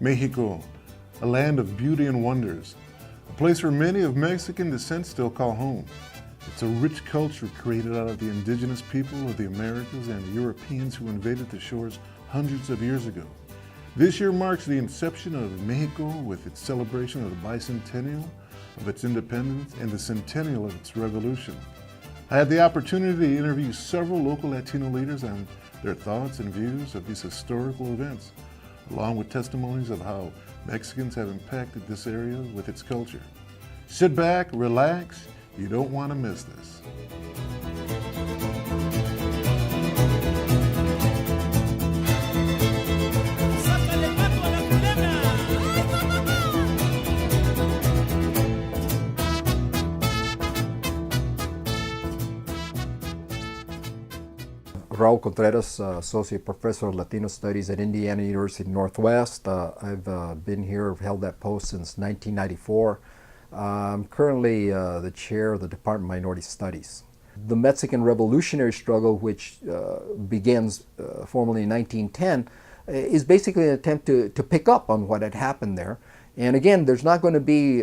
Mexico, a land of beauty and wonders, a place where many of Mexican descent still call home. It's a rich culture created out of the indigenous people of the Americas and the Europeans who invaded the shores hundreds of years ago. This year marks the inception of Mexico with its celebration of the bicentennial of its independence and the centennial of its revolution. I had the opportunity to interview several local Latino leaders on their thoughts and views of these historical events, along with testimonies of how Mexicans have impacted this area with its culture. Sit back, relax, you don't want to miss this. Raul Contreras, Associate Professor of Latino Studies at Indiana University Northwest. I've been here, held that post since 1994. I'm currently the chair of the Department of Minority Studies. The Mexican Revolutionary Struggle, which begins formally in 1910, is basically an attempt to pick up on what had happened there. And again, there's not going to be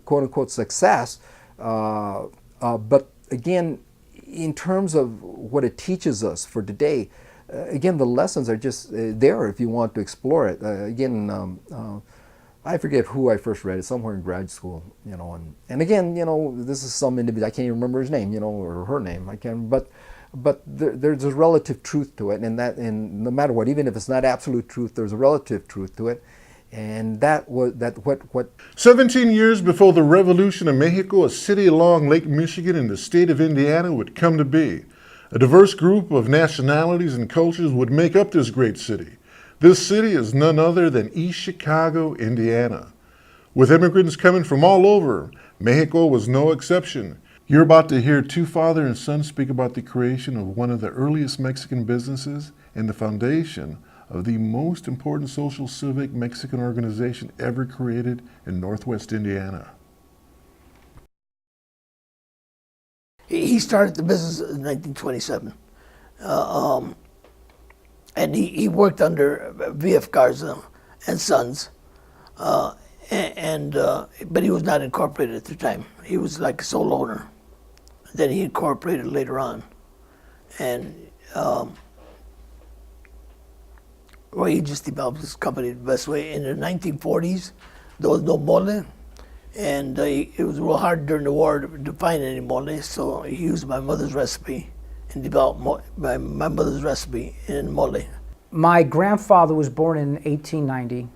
quote-unquote success, but again, in terms of what it teaches us for today, again, the lessons are just there if you want to explore it. I forget who I first read it, somewhere in grad school, you know, and again, you know, this is some individual, I can't even remember his name, you know, or her name, I can't, but there's a relative truth to it, and no matter what, even if it's not absolute truth, there's a relative truth to it. And what 17 years before the revolution of Mexico, a city along Lake Michigan in the state of Indiana would come to be. A diverse group of nationalities and cultures would make up this great city. This city is none other than East Chicago, Indiana. With immigrants coming from all over, Mexico was no exception. You're about to hear two father and son speak about the creation of one of the earliest Mexican businesses and the foundation of the most important social civic Mexican organization ever created in Northwest Indiana. He started the business in 1927, and he worked under V.F. Garza and Sons, but he was not incorporated at the time. He was like a sole owner. Then he incorporated later on, and well, he just developed this company the best way. In the 1940s, there was no mole, and it was real hard during the war to find any mole, so he used my mother's recipe and developed my mother's recipe in mole. My grandfather was born in 1890.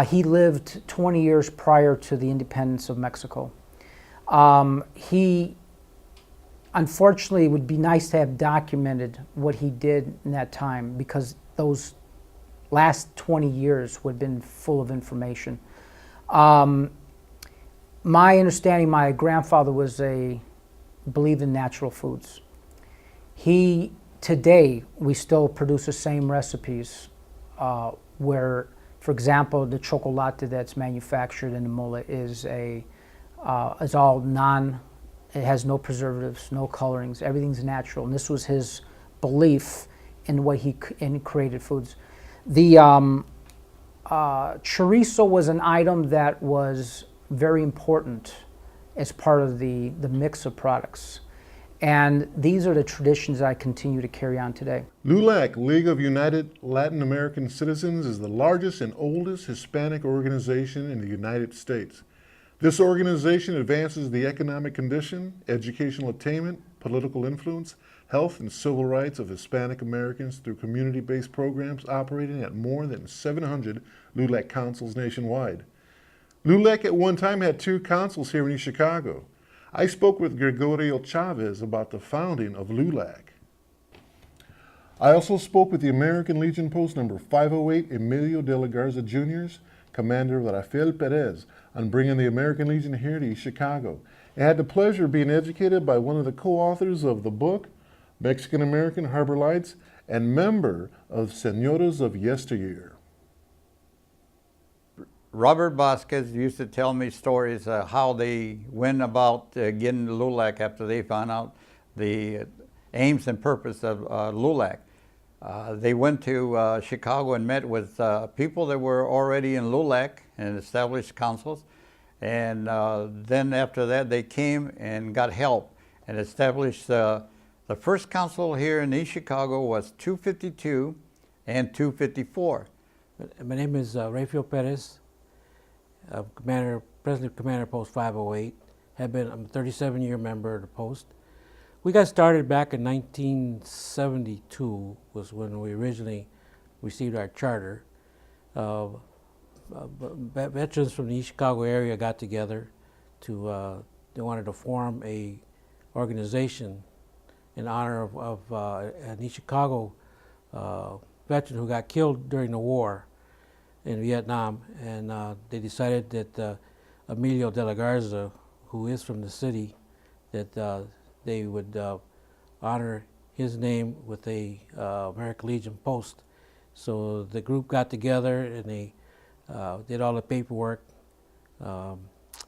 He lived 20 years prior to the independence of Mexico. He, unfortunately, it would be nice to have documented what he did in that time, because those last 20 years would have been full of information. My understanding, my grandfather believed in natural foods. Today, we still produce the same recipes where, for example, the chocolate that's manufactured in the mole is all it has no preservatives, no colorings, everything's natural. And this was his belief in the way he created foods. The chorizo was an item that was very important as part of the mix of products. And these are the traditions I continue to carry on today. LULAC, League of United Latin American Citizens, is the largest and oldest Hispanic organization in the United States. This organization advances the economic condition, educational attainment, political influence, health and civil rights of Hispanic Americans through community-based programs operating at more than 700 LULAC councils nationwide. LULAC at one time had 2 councils here in East Chicago. I spoke with Gregorio Chavez about the founding of LULAC. I also spoke with the American Legion Post number 508, Emilio de la Garza Jr.'s Commander Rafael Perez, on bringing the American Legion here to East Chicago. I had the pleasure of being educated by one of the co-authors of the book, Mexican American Harbor Lights, and member of Senoras of Yesteryear. Robert Vasquez used to tell me stories how they went about getting LULAC after they found out the aims and purpose of LULAC. They went to Chicago and met with people that were already in LULAC and established councils. And then after that, they came and got help and established the first council here in East Chicago was 252 and 254. My name is Rafael Perez, President of Commander Post 508. I'm a 37-year member of the post. We got started back in 1972 was when we originally received our charter. Veterans from the East Chicago area got together to, they wanted to form a organization in honor of an East Chicago veteran who got killed during the war in Vietnam, and they decided that Emilio de la Garza, who is from the city, that they would honor his name with a American Legion post. So the group got together and they did all the paperwork,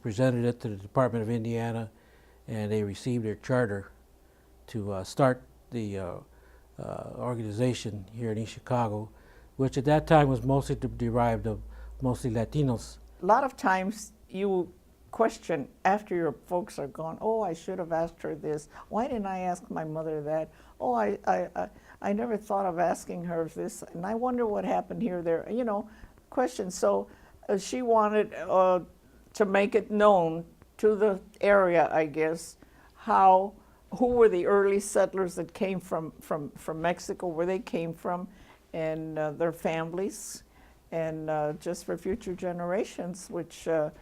presented it to the Department of Indiana, and they received their charter to start the organization here in East Chicago, which at that time was mostly derived of mostly Latinos. A lot of times you question after your folks are gone, oh, I should have asked her this. Why didn't I ask my mother that? Oh, I never thought of asking her this, and I wonder what happened here, there, you know, questions. So she wanted to make it known to the area, I guess, who were the early settlers that came from Mexico, where they came from, and their families, and just for future generations, which to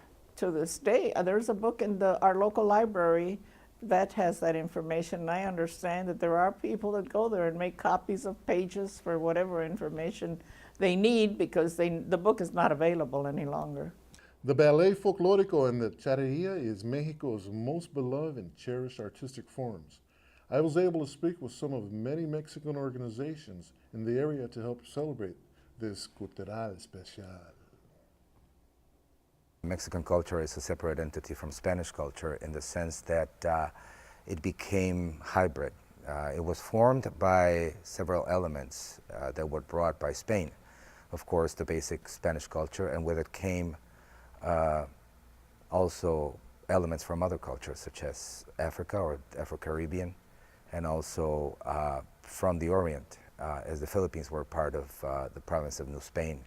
this day, there's a book in our local library that has that information. And I understand that there are people that go there and make copies of pages for whatever information they need, because the book is not available any longer. The Ballet Folklorico and the Charreria is Mexico's most beloved and cherished artistic forms. I was able to speak with some of many Mexican organizations in the area to help celebrate this cultural especial. Mexican culture is a separate entity from Spanish culture in the sense that it became hybrid. It was formed by several elements that were brought by Spain. Of course, the basic Spanish culture, and with it came also elements from other cultures such as Africa or Afro-Caribbean, and also from the Orient, as the Philippines were part of the province of New Spain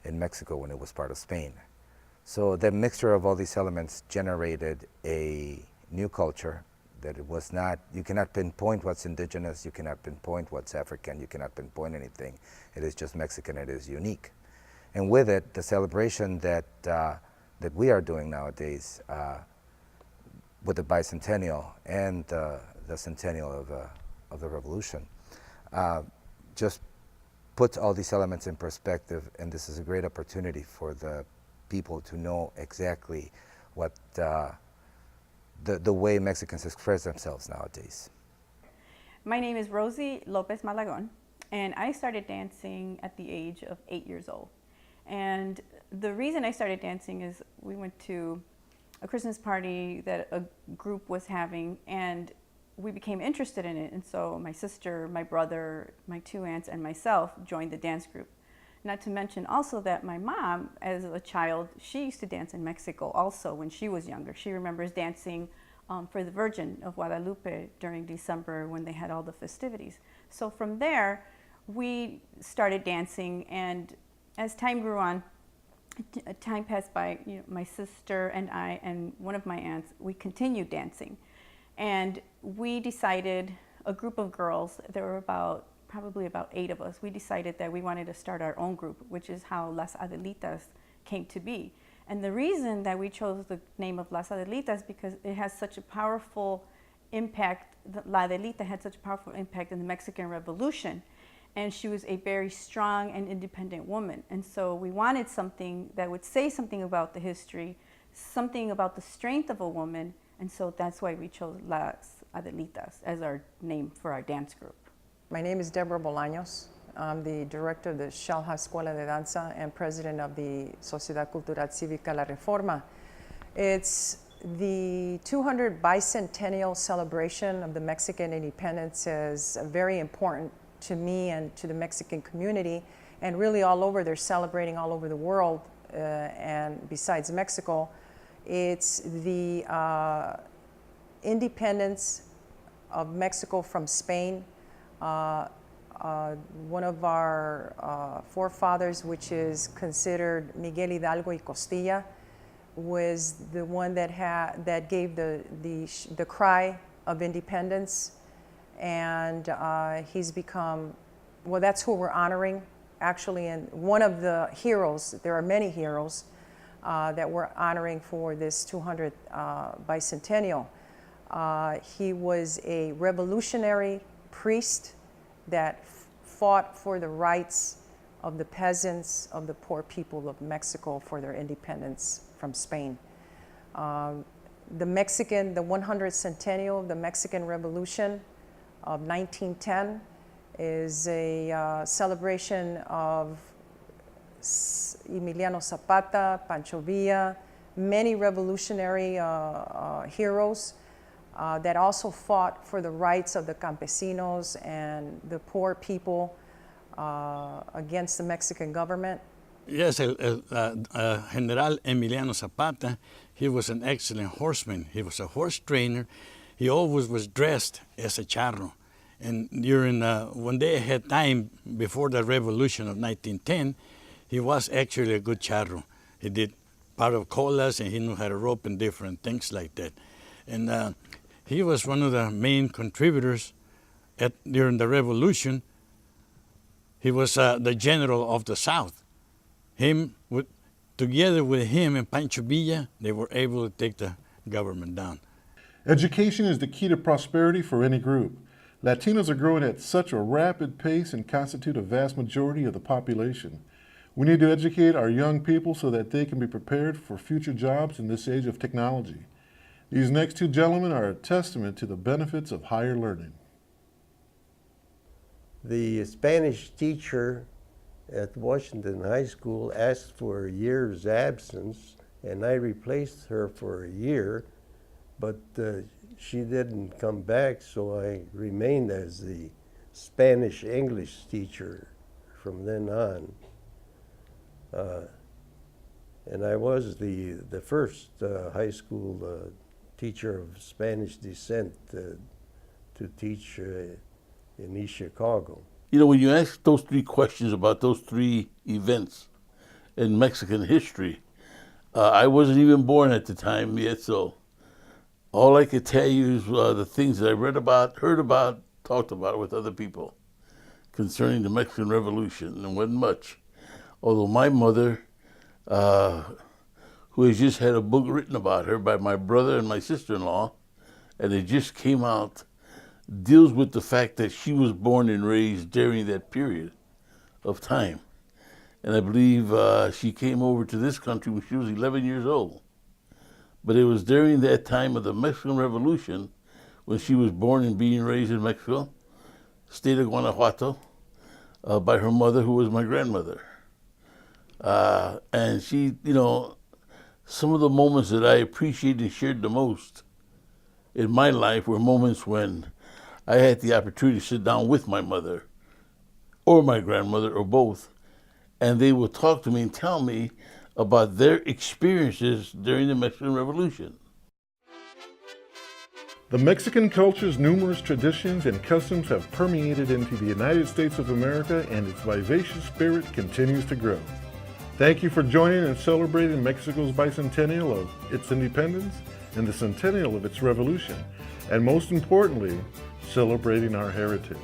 in Mexico when it was part of Spain. So the mixture of all these elements generated a new culture that it was not, you cannot pinpoint what's indigenous, you cannot pinpoint what's African, you cannot pinpoint anything. It is just Mexican, it is unique. And with it, the celebration that we are doing nowadays with the bicentennial and the centennial of the revolution just puts all these elements in perspective, and this is a great opportunity for the people to know exactly what the way Mexicans express themselves nowadays. My name is Rosie Lopez Malagon, and I started dancing at the age of 8 years old. And the reason I started dancing is we went to a Christmas party that a group was having, and we became interested in it. And so my sister, my brother, my 2 aunts, and myself joined the dance group. Not to mention also that my mom, as a child, she used to dance in Mexico also when she was younger. She remembers dancing for the Virgin of Guadalupe during December when they had all the festivities. So from there, we started dancing, and as time grew on, time passed by, you know, my sister and I and one of my aunts, we continued dancing. And we decided, a group of girls, there were probably about 8 of us, we decided that we wanted to start our own group, which is how Las Adelitas came to be. And the reason that we chose the name of Las Adelitas because it has such a powerful impact, La Adelita had such a powerful impact in the Mexican Revolution. And she was a very strong and independent woman. And so we wanted something that would say something about the history, something about the strength of a woman. And so that's why we chose Las Adelitas as our name for our dance group. My name is Deborah Bolaños. I'm the director of the Xel-Ha Escuela de Danza and president of the Sociedad Cultural Cívica La Reforma. It's the 200 bicentennial celebration of the Mexican independence is very important to me and to the Mexican community, and really all over. They're celebrating all over the world, and besides Mexico, it's the independence of Mexico from Spain. One of our forefathers, which is considered Miguel Hidalgo y Costilla, was the one that gave the cry of independence, and he's become, well, that's who we're honoring actually, and one of the heroes. There are many heroes that we're honoring for this 200th bicentennial. He was a revolutionary priest that fought for the rights of the peasants, of the poor people of Mexico, for their independence from Spain. The 100th centennial of the Mexican Revolution of 1910 is a celebration of Emiliano Zapata, Pancho Villa, many revolutionary heroes that also fought for the rights of the campesinos and the poor people against the Mexican government. Yes, General Emiliano Zapata, he was an excellent horseman. He was a horse trainer. He always was dressed as a charro. And during, one day ahead time, before the revolution of 1910, he was actually a good charro. He did part of colas, and he knew how to rope and different things like that. And he was one of the main contributors during the revolution. He was the general of the South. Together with him and Pancho Villa, they were able to take the government down. Education is the key to prosperity for any group. Latinos are growing at such a rapid pace and constitute a vast majority of the population. We need to educate our young people so that they can be prepared for future jobs in this age of technology. These next two gentlemen are a testament to the benefits of higher learning. The Spanish teacher at Washington High School asked for a year's absence, and I replaced her for a year, but she didn't come back, so I remained as the Spanish-English teacher from then on. And I was the first high school teacher of Spanish descent to teach in East Chicago. You know, when you ask those three questions about those three events in Mexican history, I wasn't even born at the time yet, so all I could tell you is the things that I read about, heard about, talked about with other people concerning the Mexican Revolution, and wasn't much. Although my mother, who has just had a book written about her by my brother and my sister-in-law, and it just came out, deals with the fact that she was born and raised during that period of time. And I believe she came over to this country when she was 11 years old. But it was during that time of the Mexican Revolution when she was born and being raised in Mexico, state of Guanajuato, by her mother, who was my grandmother. And she, you know, some of the moments that I appreciated and shared the most in my life were moments when I had the opportunity to sit down with my mother or my grandmother or both, and they would talk to me and tell me about their experiences during the Mexican Revolution. The Mexican culture's numerous traditions and customs have permeated into the United States of America, and its vivacious spirit continues to grow. Thank you for joining and celebrating Mexico's bicentennial of its independence and the centennial of its revolution, and most importantly, celebrating our heritage.